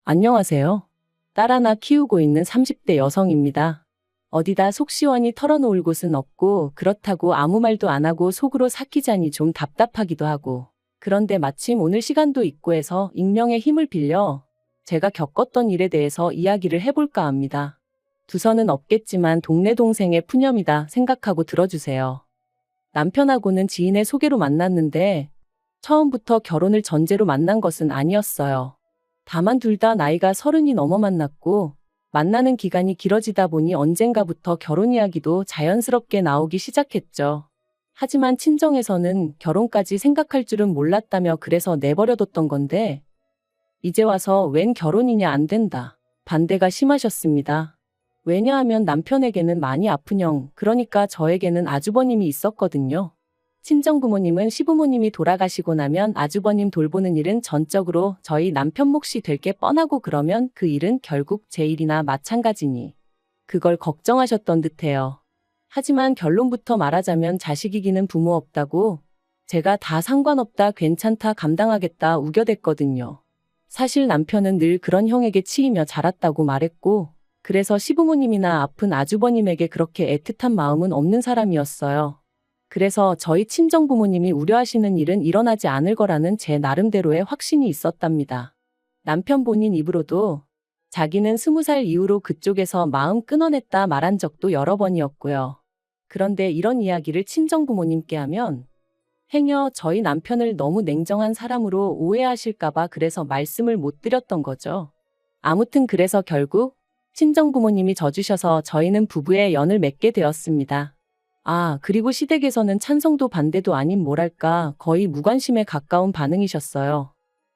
안녕하세요. 딸 하나 키우고 있는 30대 여성입니다. 어디다 속 시원히 털어놓을 곳은 없고 그렇다고 아무 말도 안 하고 속으로 삭히자니 좀 답답하기도 하고. 그런데 마침 오늘 시간도 있고 해서 익명의 힘을 빌려 제가 겪었던 일에 대해서 이야기를 해볼까 합니다. 두서는 없겠지만 동네 동생의 푸념이다 생각하고 들어주세요. 남편하고는 지인의 소개로 만났는데 처음부터 결혼을 전제로 만난 것은 아니었어요. 다만 둘 다 나이가 30이 넘어 만났고 만나는 기간이 길어지다 보니 언젠가부터 결혼 이야기도 자연스럽게 나오기 시작했죠. 하지만 친정에서는 결혼까지 생각할 줄은 몰랐다며 그래서 내버려뒀던 건데 이제 와서 웬 결혼이냐 안 된다. 반대가 심하셨습니다. 왜냐하면 남편에게는 많이 아픈 형, 그러니까 저에게는 아주버님이 있었거든요. 친정부모님은 시부모님이 돌아가시고 나면 아주버님 돌보는 일은 전적으로 저희 남편 몫이 될 게 뻔하고 그러면 그 일은 결국 제 일이나 마찬가지니 그걸 걱정하셨던 듯해요. 하지만 결론부터 말하자면 자식이기는 부모 없다고 제가 다 상관없다 괜찮다 감당하겠다 우겨댔거든요. 사실 남편은 늘 그런 형에게 치이며 자랐다고 말했고 그래서 시부모님이나 아픈 아주버님에게 그렇게 애틋한 마음은 없는 사람이었어요. 그래서 저희 친정부모님이 우려하시는 일은 일어나지 않을 거라는 제 나름대로의 확신이 있었답니다. 남편 본인 입으로도 자기는 20살 이후로 그쪽에서 마음 끊어냈다 말한 적도 여러 번이었고요. 그런데 이런 이야기를 친정부모님께 하면 행여 저희 남편을 너무 냉정한 사람으로 오해하실까봐 그래서 말씀을 못 드렸던 거죠. 아무튼 그래서 결국 친정부모님이 져주셔서 저희는 부부의 연을 맺게 되었습니다. 그리고 시댁에서는 찬성도 반대도 아닌 뭐랄까 거의 무관심에 가까운 반응이셨어요.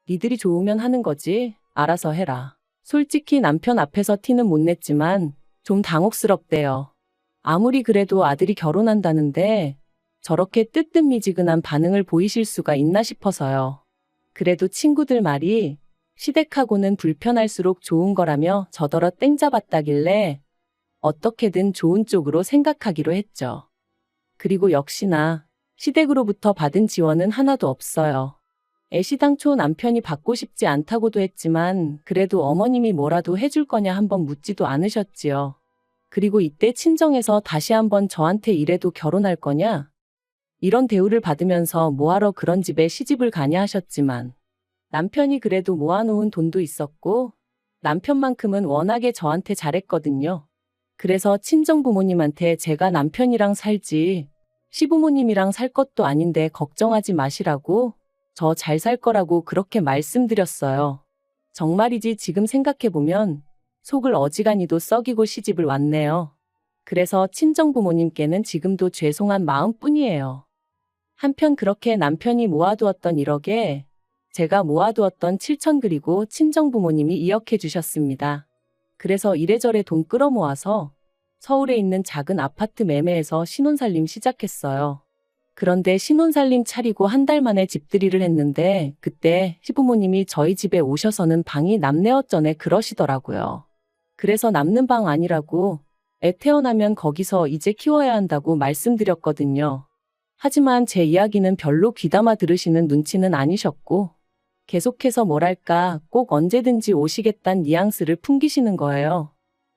니들이 좋으면 하는 거지 알아서 해라. 솔직히 남편 앞에서 티는 못 냈지만 좀 당혹스럽대요. 아무리 그래도 아들이 결혼한다는데 저렇게 뜨뜻미지근한 반응을 보이실 수가 있나 싶어서요. 그래도 친구들 말이 시댁하고는 불편할수록 좋은 거라며 저더러 땡 잡았다길래 어떻게든 좋은 쪽으로 생각하기로 했죠. 그리고 역시나 시댁으로부터 받은 지원은 하나도 없어요. 애시당초 남편이 받고 싶지 않다고도 했지만 그래도 어머님이 뭐라도 해줄 거냐 한번 묻지도 않으셨지요. 그리고 이때 친정에서 다시 한번 저한테 이래도 결혼할 거냐? 이런 대우를 받으면서 뭐하러 그런 집에 시집을 가냐 하셨지만 남편이 그래도 모아놓은 돈도 있었고 남편만큼은 워낙에 저한테 잘했거든요. 그래서 친정부모님한테 제가 남편이랑 살지 시부모님이랑 살 것도 아닌데 걱정하지 마시라고 저 잘 살 거라고 그렇게 말씀드렸어요. 정말이지 지금 생각해보면 속을 어지간히도 썩이고 시집을 왔네요. 그래서 친정부모님께는 지금도 죄송한 마음뿐이에요. 한편 그렇게 남편이 모아두었던 1억에 제가 모아두었던 7천 그리고 친정부모님이 2억 해주셨습니다. 그래서 이래저래 돈 끌어모아서 서울에 있는 작은 아파트 매매해서 신혼살림 시작했어요. 그런데 신혼살림 차리고 한 달 만에 집들이를 했는데 그때 시부모님이 저희 집에 오셔서는 방이 남네 어쩌네 그러시더라고요. 그래서 남는 방 아니라고 애 태어나면 거기서 이제 키워야 한다고 말씀드렸거든요. 하지만 제 이야기는 별로 귀담아 들으시는 눈치는 아니셨고 계속해서 뭐랄까 꼭 언제든지 오시겠다는 뉘앙스를 풍기시는 거예요.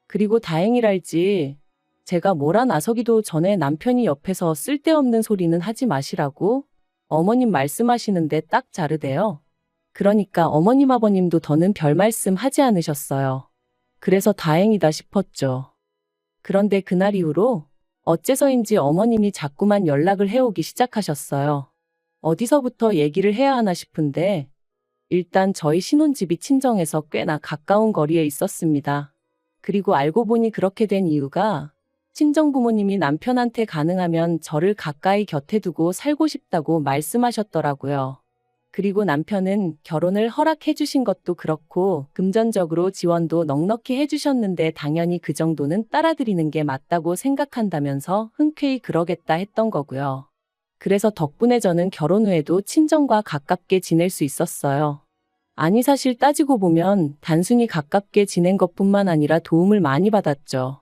그리고 다행이랄지 제가 뭐라 나서기도 전에 남편이 옆에서 쓸데없는 소리는 하지 마시라고 어머님 말씀하시는데 딱 자르대요. 그러니까 어머님 아버님도 더는 별 말씀 하지 않으셨어요. 그래서 다행이다 싶었죠. 그런데 그날 이후로 어째서인지 어머님이 자꾸만 연락을 해오기 시작하셨어요. 어디서부터 얘기를 해야 하나 싶은데 일단 저희 신혼집이 친정에서 꽤나 가까운 거리에 있었습니다. 그리고 알고 보니 그렇게 된 이유가 친정부모님이 남편한테 가능하면 저를 가까이 곁에 두고 살고 싶다고 말씀하셨더라고요. 그리고 남편은 결혼을 허락해 주신 것도 그렇고 금전적으로 지원도 넉넉히 해주셨는데 당연히 그 정도는 따라드리는 게 맞다고 생각한다면서 흔쾌히 그러겠다 했던 거고요. 그래서 덕분에 저는 결혼 후에도 친정과 가깝게 지낼 수 있었어요. 아니 사실 따지고 보면 단순히 가깝게 지낸 것뿐만 아니라 도움을 많이 받았죠.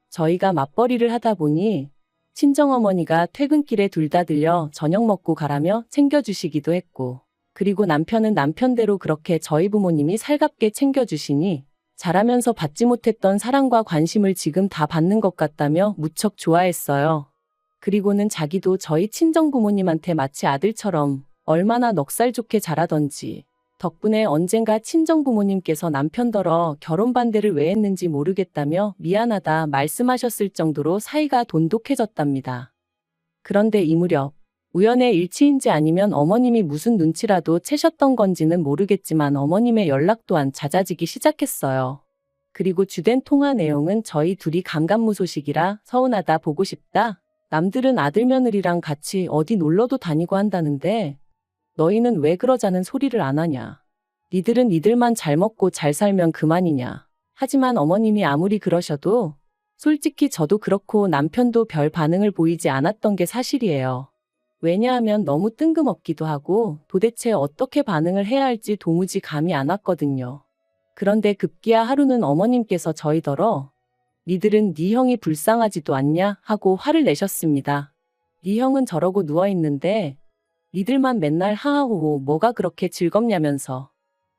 저희가 맞벌이를 하다 보니 친정어머니가 퇴근길에 둘 다 들려 저녁 먹고 가라며 챙겨주시기도 했고 그리고 남편은 남편대로 그렇게 저희 부모님이 살갑게 챙겨주시니 자라면서 받지 못했던 사랑과 관심을 지금 다 받는 것 같다며 무척 좋아했어요. 그리고는 자기도 저희 친정 부모님한테 마치 아들처럼 얼마나 넉살 좋게 자라던지 덕분에 언젠가 친정 부모님께서 남편더러 결혼 반대를 왜 했는지 모르겠다며 미안하다 말씀하셨을 정도로 사이가 돈독해졌답니다. 그런데 이 무렵 우연의 일치인지 아니면 어머님이 무슨 눈치라도 채셨던 건지는 모르겠지만 어머님의 연락 또한 잦아지기 시작했어요. 그리고 주된 통화 내용은 저희 둘이 감감무소식이라 서운하다 보고 싶다. 남들은 아들 며느리랑 같이 어디 놀러도 다니고 한다는데 너희는 왜 그러자는 소리를 안 하냐. 니들은 니들만 잘 먹고 잘 살면 그만이냐. 하지만 어머님이 아무리 그러셔도 솔직히 저도 그렇고 남편도 별 반응을 보이지 않았던 게 사실이에요. 왜냐하면 너무 뜬금없기도 하고 도대체 어떻게 반응을 해야 할지 도무지 감이 안 왔거든요. 그런데 급기야 하루는 어머님께서 저희더러 니들은 네 형이 불쌍하지도 않냐 하고 화를 내셨습니다. 네 형은 저러고 누워있는데 니들만 맨날 하하호호 뭐가 그렇게 즐겁냐면서.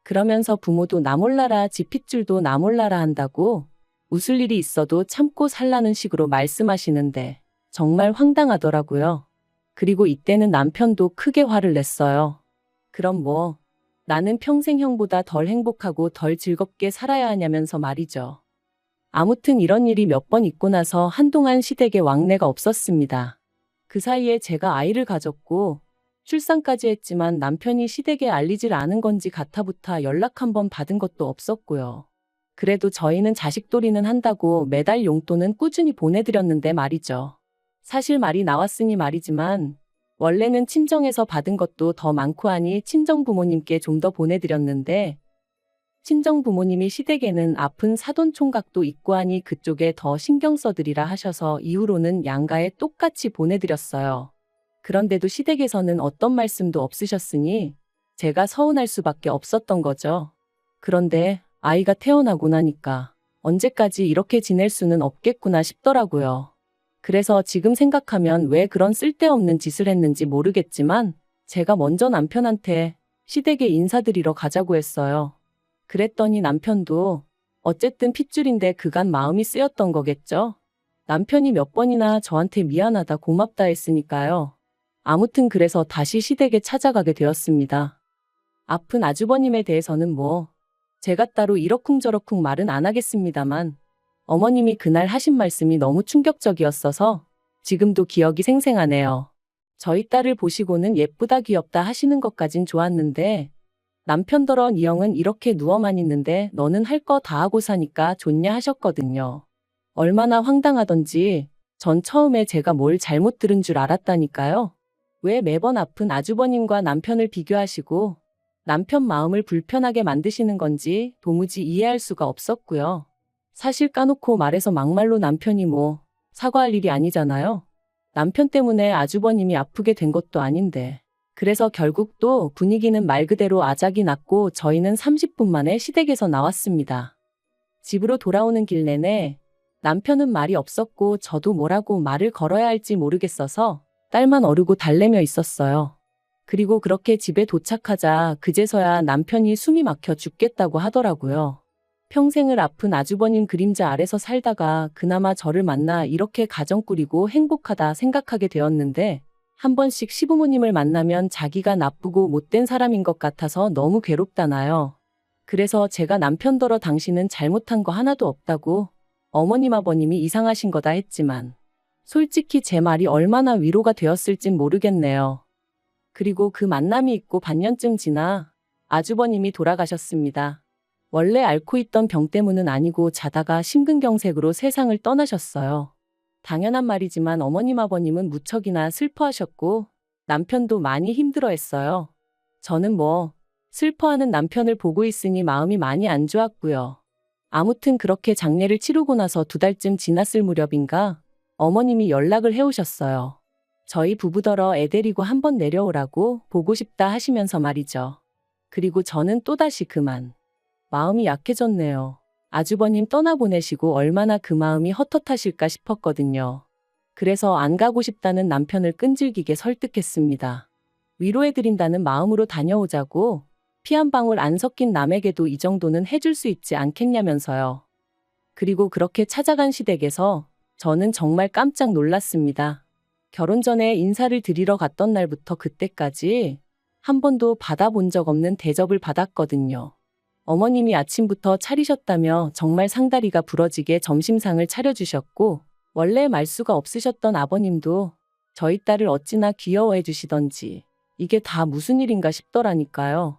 그러면서 부모도 나 몰라라 지 핏줄도 나 몰라라 한다고 웃을 일이 있어도 참고 살라는 식으로 말씀하시는데 정말 황당하더라고요. 그리고 이때는 남편도 크게 화를 냈어요. 그럼 뭐 나는 평생 형보다 덜 행복하고 덜 즐겁게 살아야 하냐면서 말이죠. 아무튼 이런 일이 몇 번 있고 나서 한동안 시댁에 왕래가 없었습니다. 그 사이에 제가 아이를 가졌고 출산까지 했지만 남편이 시댁에 알리질 않은 건지 가타부타 연락 한 번 받은 것도 없었고요. 그래도 저희는 자식돌이는 한다고 매달 용돈은 꾸준히 보내드렸는데 말이죠. 사실 말이 나왔으니 말이지만 원래는 친정에서 받은 것도 더 많고 하니 친정 부모님께 좀 더 보내드렸는데 친정 부모님이 시댁에는 아픈 사돈 총각도 있고 하니 그쪽에 더 신경 써드리라 하셔서 이후로는 양가에 똑같이 보내드렸어요. 그런데도 시댁에서는 어떤 말씀도 없으셨으니 제가 서운할 수밖에 없었던 거죠. 그런데 아이가 태어나고 나니까 언제까지 이렇게 지낼 수는 없겠구나 싶더라고요. 그래서 지금 생각하면 왜 그런 쓸데없는 짓을 했는지 모르겠지만 제가 먼저 남편한테 시댁에 인사드리러 가자고 했어요. 그랬더니 남편도 어쨌든 핏줄인데 그간 마음이 쓰였던 거겠죠? 남편이 몇 번이나 저한테 미안하다 고맙다 했으니까요. 아무튼 그래서 다시 시댁에 찾아가게 되었습니다. 아픈 아주버님에 대해서는 뭐 제가 따로 이러쿵저러쿵 말은 안 하겠습니다만 어머님이 그날 하신 말씀이 너무 충격적이었어서 지금도 기억이 생생하네요. 저희 딸을 보시고는 예쁘다 귀엽다 하시는 것까진 좋았는데 남편더러 니 형은 이렇게 누워만 있는데 너는 할 거 다 하고 사니까 좋냐 하셨거든요. 얼마나 황당하던지 전 처음에 제가 뭘 잘못 들은 줄 알았다니까요. 왜 매번 아픈 아주버님과 남편을 비교하시고 남편 마음을 불편하게 만드시는 건지 도무지 이해할 수가 없었고요. 사실 까놓고 말해서 막말로 남편이 뭐 사과할 일이 아니잖아요. 남편 때문에 아주버님이 아프게 된 것도 아닌데. 그래서 결국 또 분위기는 말 그대로 아작이 났고 저희는 30분 만에 시댁에서 나왔습니다. 집으로 돌아오는 길 내내 남편은 말이 없었고 저도 뭐라고 말을 걸어야 할지 모르겠어서 딸만 어르고 달래며 있었어요. 그리고 그렇게 집에 도착하자 그제서야 남편이 숨이 막혀 죽겠다고 하더라고요. 평생을 아픈 아주버님 그림자 아래서 살다가 그나마 저를 만나 이렇게 가정 꾸리고 행복하다 생각하게 되었는데 한 번씩 시부모님을 만나면 자기가 나쁘고 못된 사람인 것 같아서 너무 괴롭다나요. 그래서 제가 남편더러 당신은 잘못한 거 하나도 없다고 어머님 아버님이 이상하신 거다 했지만 솔직히 제 말이 얼마나 위로가 되었을진 모르겠네요. 그리고 그 만남이 있고 반년쯤 지나 아주버님이 돌아가셨습니다. 원래 앓고 있던 병 때문은 아니고 자다가 심근경색으로 세상을 떠나셨어요. 당연한 말이지만 어머님 아버님은 무척이나 슬퍼하셨고 남편도 많이 힘들어했어요. 저는 뭐 슬퍼하는 남편을 보고 있으니 마음이 많이 안 좋았고요. 아무튼 그렇게 장례를 치르고 나서 2달쯤 지났을 무렵인가 어머님이 연락을 해오셨어요. 저희 부부더러 애 데리고 한번 내려오라고 보고 싶다 하시면서 말이죠. 그리고 저는 또다시 그만 마음이 약해졌네요. 아주버님 떠나보내시고 얼마나 그 마음이 헛헛하실까 싶었거든요. 그래서 안 가고 싶다는 남편을 끈질기게 설득했습니다. 위로해드린다는 마음으로 다녀오자고 피 한 방울 안 섞인 남에게도 이 정도는 해줄 수 있지 않겠냐면서요. 그리고 그렇게 찾아간 시댁에서 저는 정말 깜짝 놀랐습니다. 결혼 전에 인사를 드리러 갔던 날부터 그때까지 한 번도 받아본 적 없는 대접을 받았거든요. 어머님이 아침부터 차리셨다며 정말 상다리가 부러지게 점심상을 차려주셨고, 원래 말수가 없으셨던 아버님도 저희 딸을 어찌나 귀여워해 주시던지 이게 다 무슨 일인가 싶더라니까요.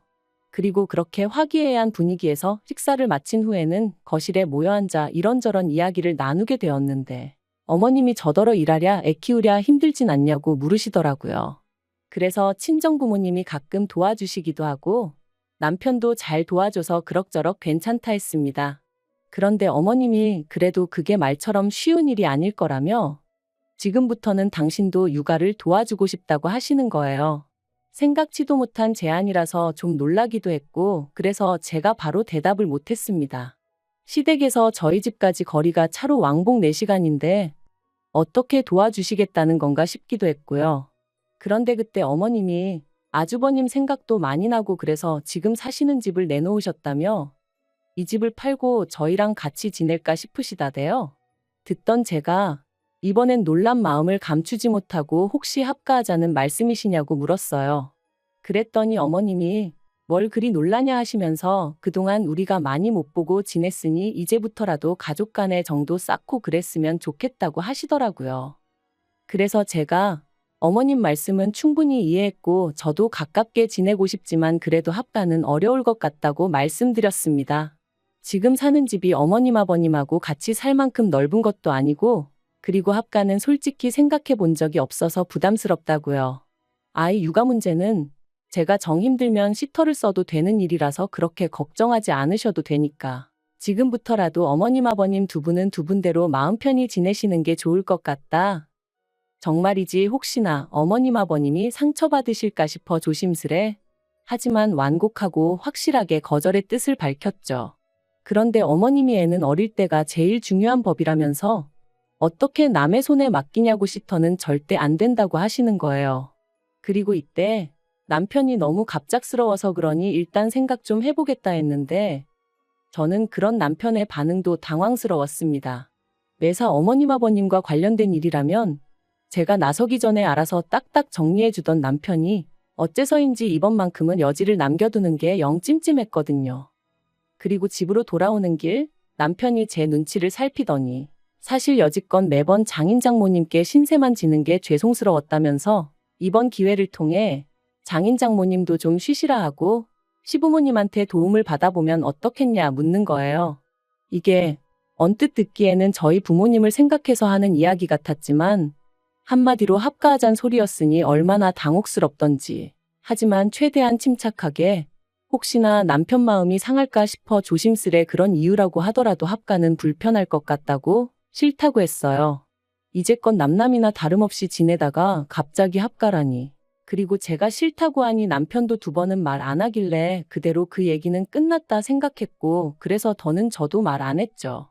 그리고 그렇게 화기애애한 분위기에서 식사를 마친 후에는 거실에 모여 앉아 이런저런 이야기를 나누게 되었는데, 어머님이 저더러 일하랴 애 키우랴 힘들진 않냐고 물으시더라고요. 그래서 친정부모님이 가끔 도와주시기도 하고 남편도 잘 도와줘서 그럭저럭 괜찮다 했습니다. 그런데 어머님이 그래도 그게 말처럼 쉬운 일이 아닐 거라며 지금부터는 당신도 육아를 도와주고 싶다고 하시는 거예요. 생각지도 못한 제안이라서 좀 놀라기도 했고, 그래서 제가 바로 대답을 못했습니다. 시댁에서 저희 집까지 거리가 차로 왕복 4시간인데 어떻게 도와주시겠다는 건가 싶기도 했고요. 그런데 그때 어머님이 아주버님 생각도 많이 나고 그래서 지금 사시는 집을 내놓으셨다며 이 집을 팔고 저희랑 같이 지낼까 싶으시다대요. 듣던 제가 이번엔 놀란 마음을 감추지 못하고 혹시 합가하자는 말씀이시냐고 물었어요. 그랬더니 어머님이 뭘 그리 놀라냐 하시면서 그동안 우리가 많이 못 보고 지냈으니 이제부터라도 가족 간의 정도 쌓고 그랬으면 좋겠다고 하시더라고요. 그래서 제가 어머님 말씀은 충분히 이해했고 저도 가깝게 지내고 싶지만 그래도 합가는 어려울 것 같다고 말씀드렸습니다. 지금 사는 집이 어머님 아버님하고 같이 살 만큼 넓은 것도 아니고, 그리고 합가는 솔직히 생각해 본 적이 없어서 부담스럽다고요. 아이 육아 문제는 제가 정 힘들면 시터를 써도 되는 일이라서 그렇게 걱정하지 않으셔도 되니까 지금부터라도 어머님 아버님 두 분은 두 분대로 마음 편히 지내시는 게 좋을 것 같다. 정말이지 혹시나 어머님 아버님이 상처받으실까 싶어 조심스레 하지만 완곡하고 확실하게 거절의 뜻을 밝혔죠. 그런데 어머님이 애는 어릴 때가 제일 중요한 법이라면서 어떻게 남의 손에 맡기냐고 시터는 절대 안 된다고 하시는 거예요. 그리고 이때 남편이 너무 갑작스러워서 그러니 일단 생각 좀 해보겠다 했는데 저는 그런 남편의 반응도 당황스러웠습니다. 매사 어머님 아버님과 관련된 일이라면 제가 나서기 전에 알아서 딱딱 정리해주던 남편이 어째서인지 이번만큼은 여지를 남겨두는 게 영 찜찜했거든요. 그리고 집으로 돌아오는 길 남편이 제 눈치를 살피더니 사실 여지껏 매번 장인 장모님께 신세만 지는 게 죄송스러웠다면서 이번 기회를 통해 장인 장모님도 좀 쉬시라 하고 시부모님한테 도움을 받아보면 어떻겠냐 묻는 거예요. 이게 언뜻 듣기에는 저희 부모님을 생각해서 하는 이야기 같았지만 한마디로 합가하잔 소리였으니 얼마나 당혹스럽던지. 하지만 최대한 침착하게 혹시나 남편 마음이 상할까 싶어 조심스레 그런 이유라고 하더라도 합가는 불편할 것 같다고 싫다고 했어요. 이제껏 남남이나 다름없이 지내다가 갑자기 합가라니. 그리고 제가 싫다고 하니 남편도 2번은 말 안 하길래 그대로 그 얘기는 끝났다 생각했고 그래서 더는 저도 말 안 했죠.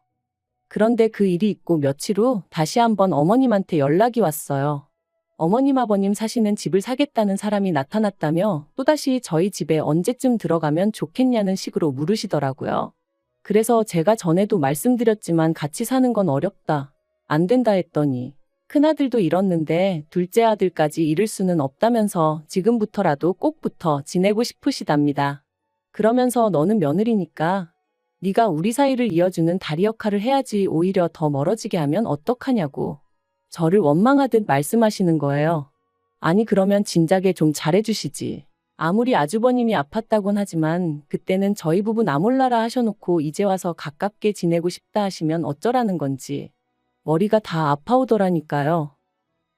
그런데 그 일이 있고 며칠 후 다시 한번 어머님한테 연락이 왔어요. 어머님 아버님 사시는 집을 사겠다는 사람이 나타났다며 또다시 저희 집에 언제쯤 들어가면 좋겠냐는 식으로 물으시더라고요. 그래서 제가 전에도 말씀드렸지만 같이 사는 건 어렵다. 안 된다 했더니 큰아들도 잃었는데 둘째 아들까지 잃을 수는 없다면서 지금부터라도 꼭 붙어 지내고 싶으시답니다. 그러면서 너는 며느리니까 네가 우리 사이를 이어주는 다리 역할을 해야지 오히려 더 멀어지게 하면 어떡하냐고 저를 원망하듯 말씀하시는 거예요. 아니 그러면 진작에 좀 잘해주시지. 아무리 아주버님이 아팠다곤 하지만 그때는 저희 부부 나 몰라라 하셔놓고 이제 와서 가깝게 지내고 싶다 하시면 어쩌라는 건지 머리가 다 아파오더라니까요.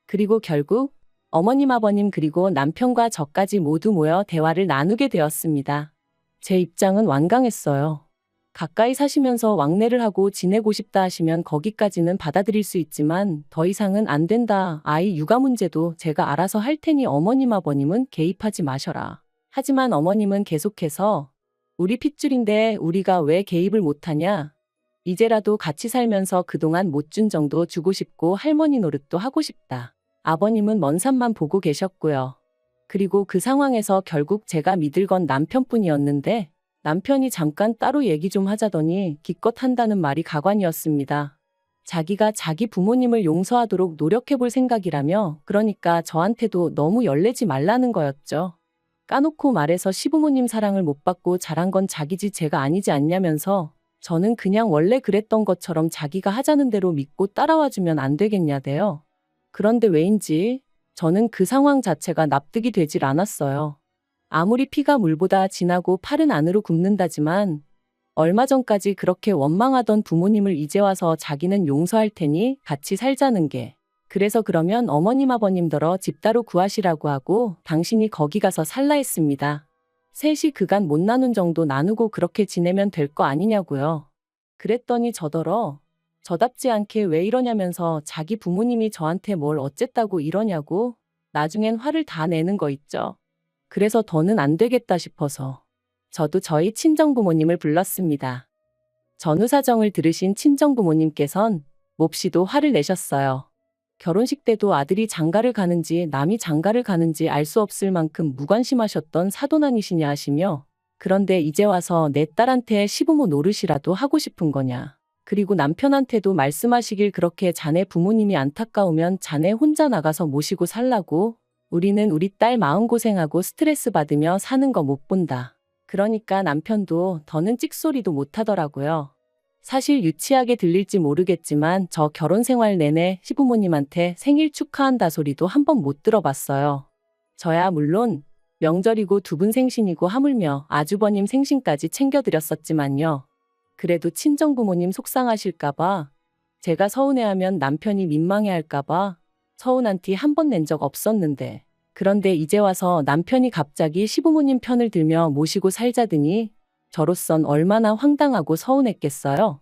그리고 결국 어머님 아버님 그리고 남편과 저까지 모두 모여 대화를 나누게 되었습니다. 제 입장은 완강했어요. 가까이 사시면서 왕래를 하고 지내고 싶다 하시면 거기까지는 받아들일 수 있지만 더 이상은 안 된다. 아이 육아 문제도 제가 알아서 할 테니 어머님 아버님은 개입하지 마셔라. 하지만 어머님은 계속해서 우리 핏줄인데 우리가 왜 개입을 못하냐. 이제라도 같이 살면서 그동안 못 준 정도 주고 싶고 할머니 노릇도 하고 싶다. 아버님은 먼 산만 보고 계셨고요. 그리고 그 상황에서 결국 제가 믿을 건 남편뿐이었는데 남편이 잠깐 따로 얘기 좀 하자더니 기껏 한다는 말이 가관이었습니다. 자기가 자기 부모님을 용서하도록 노력해볼 생각이라며 그러니까 저한테도 너무 열내지 말라는 거였죠. 까놓고 말해서 시부모님 사랑을 못 받고 자란 건 자기지 제가 아니지 않냐면서 저는 그냥 원래 그랬던 것처럼 자기가 하자는 대로 믿고 따라와주면 안 되겠냐대요. 그런데 왜인지 저는 그 상황 자체가 납득이 되질 않았어요. 아무리 피가 물보다 진하고 팔은 안으로 굽는다지만 얼마 전까지 그렇게 원망하던 부모님을 이제 와서 자기는 용서할 테니 같이 살자는 게 그래서 그러면 어머님 아버님더러 집 따로 구하시라고 하고 당신이 거기 가서 살라 했습니다. 셋이 그간 못 나눈 정도 나누고 그렇게 지내면 될 거 아니냐고요. 그랬더니 저더러 저답지 않게 왜 이러냐면서 자기 부모님이 저한테 뭘 어쨌다고 이러냐고 나중엔 화를 다 내는 거 있죠. 그래서 더는 안 되겠다 싶어서 저도 저희 친정부모님을 불렀습니다. 전후 사정을 들으신 친정부모님께선 몹시도 화를 내셨어요. 결혼식 때도 아들이 장가를 가는지 남이 장가를 가는지 알 수 없을 만큼 무관심하셨던 사돈아니시냐 하시며 그런데 이제 와서 내 딸한테 시부모 노릇이라도 하고 싶은 거냐. 그리고 남편한테도 말씀하시길 그렇게 자네 부모님이 안타까우면 자네 혼자 나가서 모시고 살라고 우리는 우리 딸 마음고생하고 스트레스 받으며 사는 거 못 본다. 그러니까 남편도 더는 찍소리도 못 하더라고요. 사실 유치하게 들릴지 모르겠지만 저 결혼 생활 내내 시부모님한테 생일 축하한다 소리도 한 번 못 들어봤어요. 저야 물론 명절이고 두 분 생신이고 하물며 아주버님 생신까지 챙겨드렸었지만요. 그래도 친정부모님 속상하실까봐 제가 서운해하면 남편이 민망해할까봐 서운한 티 한 번 낸 적 없었는데 그런데 이제 와서 남편이 갑자기 시부모님 편을 들며 모시고 살자더니 저로선 얼마나 황당하고 서운했겠어요.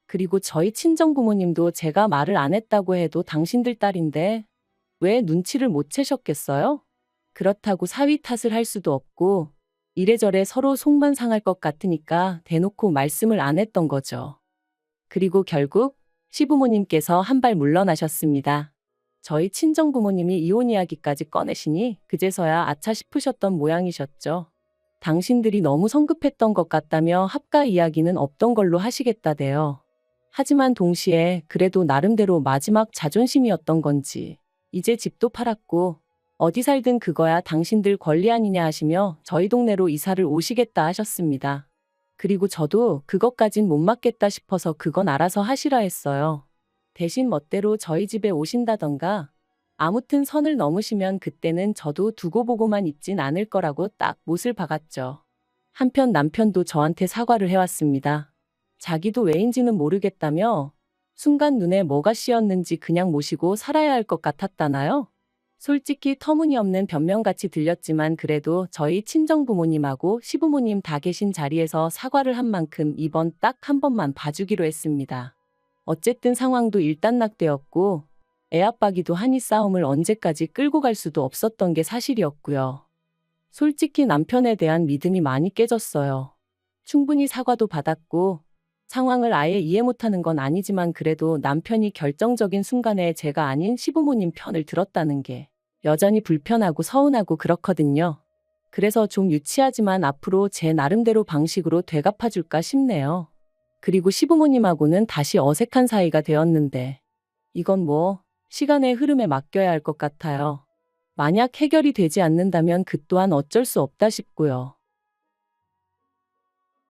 그리고 저희 친정부모님도 제가 말을 안 했다고 해도 당신들 딸인데 왜 눈치를 못 채셨겠어요? 그렇다고 사위 탓을 할 수도 없고 이래저래 서로 속만 상할 것 같으니까 대놓고 말씀을 안 했던 거죠. 그리고 결국 시부모님께서 한 발 물러나셨습니다. 저희 친정부모님이 이혼 이야기까지 꺼내시니 그제서야 아차 싶으셨던 모양이셨죠. 당신들이 너무 성급했던 것 같다며 합가 이야기는 없던 걸로 하시겠다대요. 하지만 동시에 그래도 나름대로 마지막 자존심이었던 건지 이제 집도 팔았고 어디 살든 그거야 당신들 권리 아니냐 하시며 저희 동네로 이사를 오시겠다 하셨습니다. 그리고 저도 그것까진 못 맡겠다 싶어서 그건 알아서 하시라 했어요. 대신 멋대로 저희 집에 오신다던가 아무튼 선을 넘으시면 그때는 저도 두고 보고만 있진 않을 거라고 딱 못을 박았죠. 한편 남편도 저한테 사과를 해왔습니다. 자기도 왜인지는 모르겠다며 순간 눈에 뭐가 씌었는지 그냥 모시고 살아야 할 것 같았다나요? 솔직히 터무니없는 변명같이 들렸지만 그래도 저희 친정부모님하고 시부모님 다 계신 자리에서 사과를 한 만큼 이번 딱 한 번만 봐주기로 했습니다. 어쨌든 상황도 일단락되었고 애압박이도 하니 싸움을 언제까지 끌고 갈 수도 없었던 게 사실이었고요. 솔직히 남편에 대한 믿음이 많이 깨졌어요. 충분히 사과도 받았고 상황을 아예 이해 못하는 건 아니지만 그래도 남편이 결정적인 순간에 제가 아닌 시부모님 편을 들었다는 게 여전히 불편하고 서운하고 그렇거든요. 그래서 좀 유치하지만 앞으로 제 나름대로 방식으로 되갚아줄까 싶네요. 그리고 시부모님하고는 다시 어색한 사이가 되었는데 이건 뭐 시간의 흐름에 맡겨야 할 것 같아요. 만약 해결이 되지 않는다면 그 또한 어쩔 수 없다 싶고요.